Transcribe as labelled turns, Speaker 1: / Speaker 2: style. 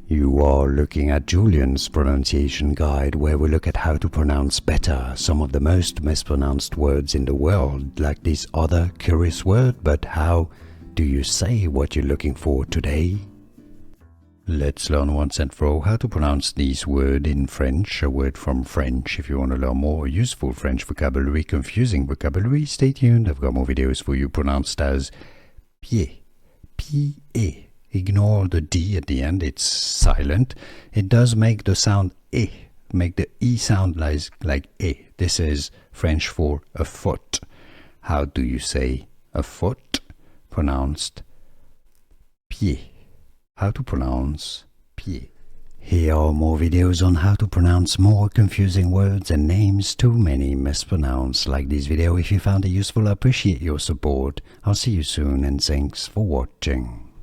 Speaker 1: You are looking at Julian's pronunciation guide, where we look at how to pronounce better some of the most mispronounced words in the world, like this other curious word. But how do you say what you're looking for today? Let's learn once and for all how to pronounce this word in French, a word from French. If you want to learn more useful French vocabulary, confusing vocabulary, stay tuned. I've got more videos for you pronounced as pied, pied. Ignore the D at the end, it's silent. It does make the sound E, make the E sound like E. This is French for a foot. How do you say a foot? Pronounced pied. How to pronounce pied. Here are more videos on how to pronounce more confusing words and names too many mispronounced. Like this video if you found it useful. I appreciate your support. I'll see you soon and thanks for watching.